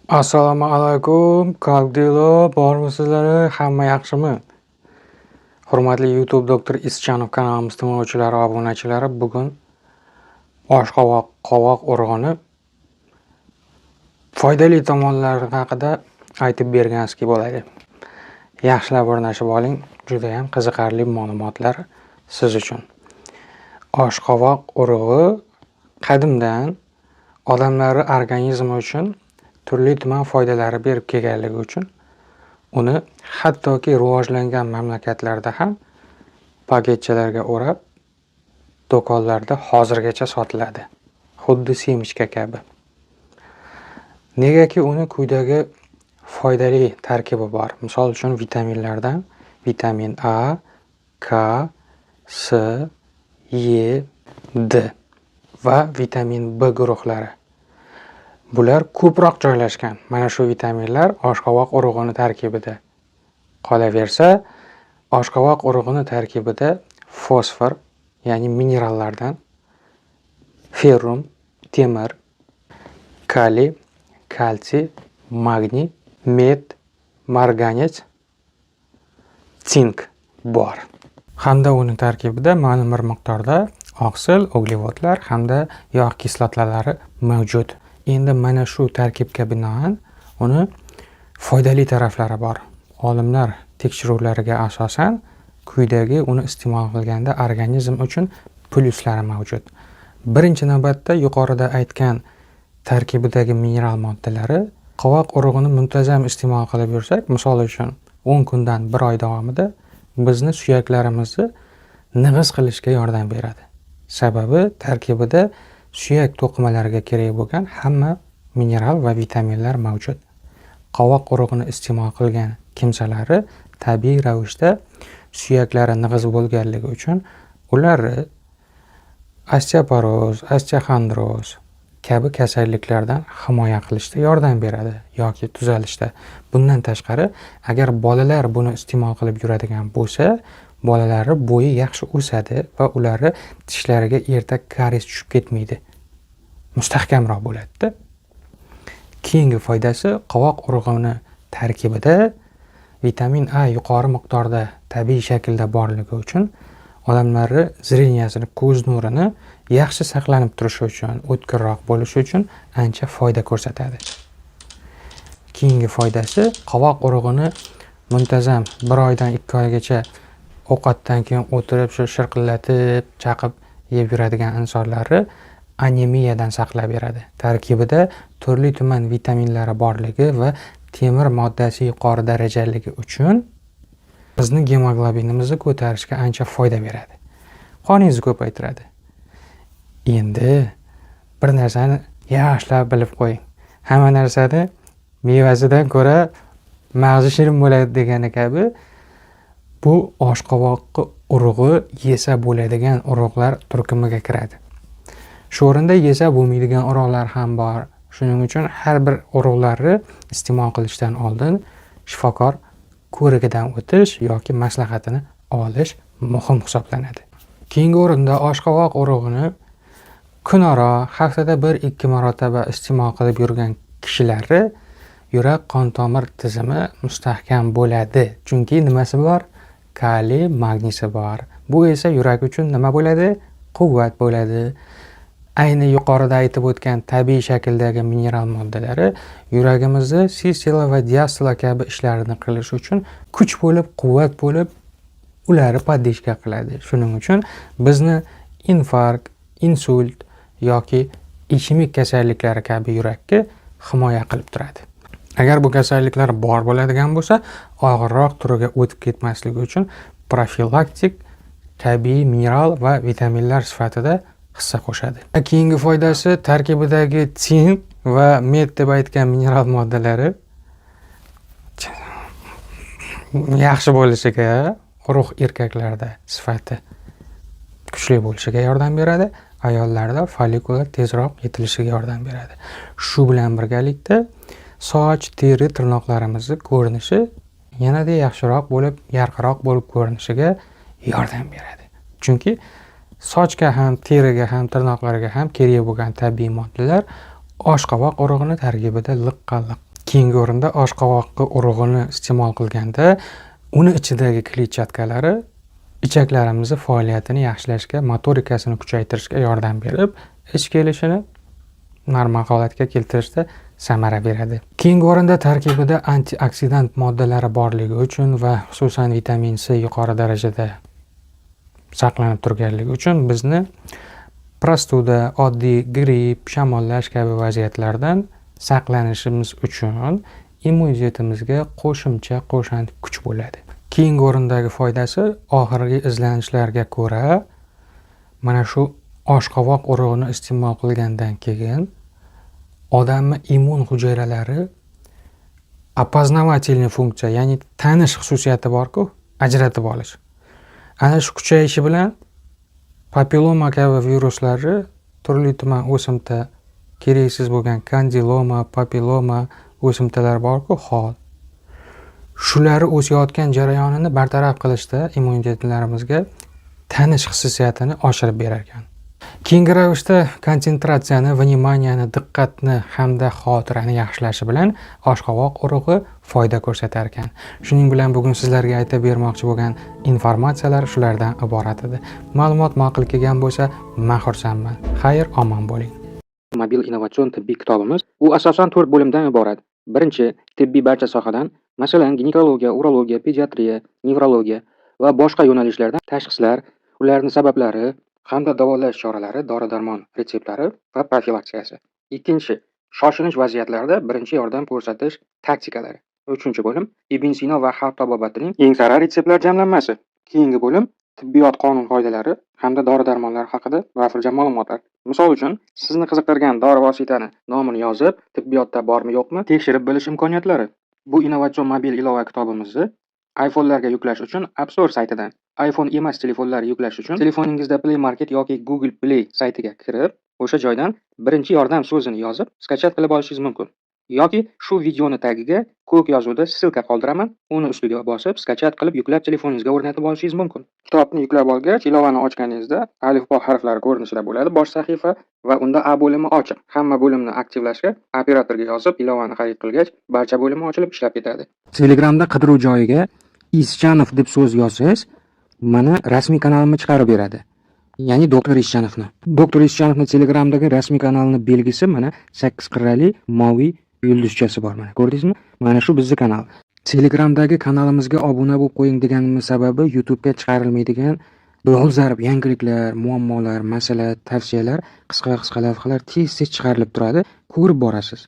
Assalomu alaykum, Kaldilo, bormisizlar? Hamma yaxshimi? Hurmatli YouTube Doktor Ischanov kanalimiz tinglovchilari, obunachilari, bugun oshqovoq, qovoq urug'ini foydali tomonlari haqida aytib berganskiy bo'ladi. Yaxshilab o'rnashib oling, juda ham qiziqarli ma'lumotlar siz uchun. Oshqovoq urug'i qadimdan odamlar organizmi uchun turli-tuman foydalari berib kelganligi uchun uni hattoki rivojlangan mamlakatlarda ham paketchalarga o'rab do'konlarda hozirgacha sotiladi. Xuddi semichka kabi. Negaki uni quyidagi foydali tarkibi bor. Misol uchun vitaminlardan vitamin A, K, S, E, D va vitamin B guruhlari. Bular ko'proq joylashgan. Mana shu vitaminlar oshqovoq urug'ini tarkibida. Qolaversa, oshqovoq urug'ini tarkibida fosfor, ya'ni minerallardan ferrum, temir, kaliy, kalsiy, magniy, med, marganец, sink bor. Hamda uni tarkibida ma'lum bir miqdorda oqsil, uglevodlar hamda yog' kislotalari mavjud. Endi mana shu tarkibga binoan uni foydali taraflari bor. Olimlar tekshiruvlariga asosan quyidagi uni iste'mol qilganda organizm uchun plyuslari mavjud. Birinchi navbatda yuqorida aytgan tarkibidagi mineral moddalari qovoq urug'ini muntazam iste'mol qilib yursak, misol uchun 10 kundan 1 oy davomida bizni suyaklarimizni nig'iz qilishga yordam beradi. Sababi tarkibida suyak to'qimalariga kerak bo'lgan hamma mineral va vitaminlar mavjud. Qovoq urug'ini iste'mol qilgan kimsalari tabiiy ravishda suyaklari nig'iz bo'lganligi uchun ularni osteoporoz, osteoxondroz kabi kasalliklardan himoya qilishda yordam beradi yoki tuzalishda. Bundan tashqari, agar bolalar buni iste'mol qilib yuradigan bo'lsa, bolalari bo'yi yaxshi o'sadi va ularni tishlariga erta karies tushib ketmaydi. Mustahkamroq bo'ladi. Keyingi foydasi, qovoq urug'ini tarkibida vitamin A yuqori miqdorda tabiiy shaklda borligi uchun odamlarni zreniyasini, ko'z nurini yaxshi saqlanib turishi uchun, o'tkirroq bo'lishi uchun ancha foyda ko'rsatadi. Keyingi foydasi, qovoq urug'ini muntazam 1 oydan 2 oygacha ovqatdan keyin o'tirib shu shirqillatib, chaqib yeb yuradigan insonlarni anemiyadan saqlab beradi. Tarkibida turli-tuman vitaminlari borligi va temir moddasi yuqori darajaligi uchun bizni gemoglobinimizni ko'tarishga ancha foyda beradi. Qoningizni ko'paytiradi. Endi bir narsani yaxshilab bilib qo'ying. Hamma narsani mevasidan ko'ra mag'zi shirin bo'ladi degani kabi, bu oshqovoq urug'i yesa bo'ladigan urug'lar turkumiga kiradi. Shu o'rinda yesa bo'lmaydigan urug'lar ham bor. Shuning uchun har bir urug'larni iste'mol qilishdan oldin shifokor ko'rigidan o'tish yoki maslahatini olish muhim hisoblanadi. Keyingi o'rinda oshqovoq urug'ini kunaro haftada 1-2 marotaba iste'mol qilib yurgan kishilarni yurak qon tomir tizimi mustahkam bo'ladi. Chunki nimasi bor? Kaliy, magniysi bor. Bu esa yurak uchun nima bo'ladi? Quvvat bo'ladi. Ayni yuqorida aytib o'tgan tabiiy shakldagi mineral moddalari yuragimizni sistema va diastole kabi ishlarini qilish uchun kuch bo'lib, quvvat bo'lib, ularni poddeshka qiladi. Shuning uchun bizni infarkt, insult yoki ishemik kasalliklari kabi yurakka himoya qilib turadi. Agar bu kasalliklar bor bo'ladigan bo'lsa, og'irroq turiga o'tib ketmasligi uchun profilaktik tabiiy mineral va vitaminlar sifatida hissa qo'shadi. Keyingi foydasi, tarkibidagi sink va med deb aytgan mineral moddalari yaxshi bo'lishiga, urug' erkaklarda sifati kuchli bo'lishiga yordam beradi. Ayollarda follikular tezroq yetilishiga yordam beradi. Shu bilan birgalikda soch, teri, tirnoqlarimizni ko'rinishi yanada yaxshiroq bo'lib, yarqiroq bo'lib ko'rinishiga yordam beradi. Chunki sochga ham, teriga ham, tirnoqlarga ham kerak bo'lgan tabiiy moddalar oshqovoq urug'ini tarkibida liqqa-liq. Keyingi o'rinda oshqovoq urug'ini iste'mol qilganda uni ichidagi kletchatkalari ichaklarimizni faoliyatini yaxshilashga, motorikasini kuchaytirishga yordam berib, ich kelishini normal holatga keltirishda samara beradi. Keyingi o'rinda tarkibida antioksidant moddalari borligi uchun va xususan vitamin C yuqori darajada saqlanib turganligi uchun bizni prostuda, oddiy gripp, shamollash kabi vaziyatlardan saqlanishimiz uchun immunitetimizga qo'shimcha kuch bo'ladi. Keyingi o'rindagi foydasi oxirgi izlanishlarga ko'ra mana shu oshqovoq urug'ini iste'mol qilgandan keyin odamning immun hujayralari опознавательный funksiya, ya'ni tanish xususiyati bor-ku, ajratib olish. Ana shu kuchayishi bilan papilloma kabi viruslarni turli-tuman o'simta, keraksiz bo'lgan kandiloma, papilloma o'simtalar bor-ku, hol. Shularni o'sayotgan jarayonini bartaraf qilishda immunitetlarimizga tanish xususiyatini oshirib berar ekan. Keyingi ravishda konsentratsiyani, vnimaniyani, diqqatni hamda xotirani yaxshilashi bilan oshqovoq urug'i foyda ko'rsatar ekan. Shuning bilan bugun sizlarga aytib bermoqchi bo'lgan informatsiyalar shulardan iborat edi. Ma'lumot ma'qul kelgan bo'lsa, men xursandman. Xayr, omon bo'ling. Mobil innovatsion tibbiy kitobimiz u asosan 4 bo'limdan iborat. Birinchi, tibbiy barcha sohadan, masalan, ginekologiya, urologiya, pediatriya, nevrologiya va boshqa yo'nalishlardan tashxislar, ularning sabablari hamda davolash choralari, dori-darmon retseptlari va profilaksiyasi. Ikkinchi, shoshilinch vaziyatlarda birinchi yordam ko'rsatish taktikalari. Uchinchi bo'lim Ibn Sino va xalq tabobatining eng sara retseptlar jamlanmasi. Keyingi bo'lim tibbiyot qonun qoidalari hamda dori-darmonlar haqida bafurja ma'lumotlar. Misol uchun, sizni qiziqtirgan dori vositani nomini yozib, tibbiyotda bormi yo'qmi tekshirib bilish imkoniyatlari. Bu innovatsion mobil ilova kitobimizni iPhone'larga yuklash uchun App Store saytidan, iPhone emas telefonlarga yuklash uchun telefoningizda Play Market yoki Google Play saytiga kirib, o'sha joydan birinchi yordam so'zini yozib, skachat qilib olishingiz mumkin. Yoki shu videoni tagiga ko'k yozuvda ssilka qoldiraman, uni ustiga bosib, skachat qilib yuklab telefoningizga o'rnatib olishingiz mumkin. Kitobni yuklab olgach, ilovani ochganingizda alifbo harflari ko'rinishida bo'ladi bosh sahifa va unda A bo'limi ochiq. Hamma bo'limni aktivlashga operatorga yozib, ilovani xarid qilgach, barcha bo'limi ochilib ishlab ketadi. Telegramda qidiruv joyiga Ischanov deb so'z yozsangiz, mana rasmiy kanalimni chiqarib beradi. Ya'ni doktor Ischanovni. Doktor Ischanovning Telegramdagi rasmiy kanalining belgisi mana 8 qirrali moviy yulduzchasi bor, mana ko'rdingizmi? Mana shu bizning kanal. Telegramdagi kanalimizga obuna bo'lib qo'ying deganimiz sababi YouTube'ga chiqarilmaydigan dolzarb yangiliklar, muammolar, masala, tavsiyalar, qisqa lavhalar tez chiqarilib turadi. Ko'rib borasiz.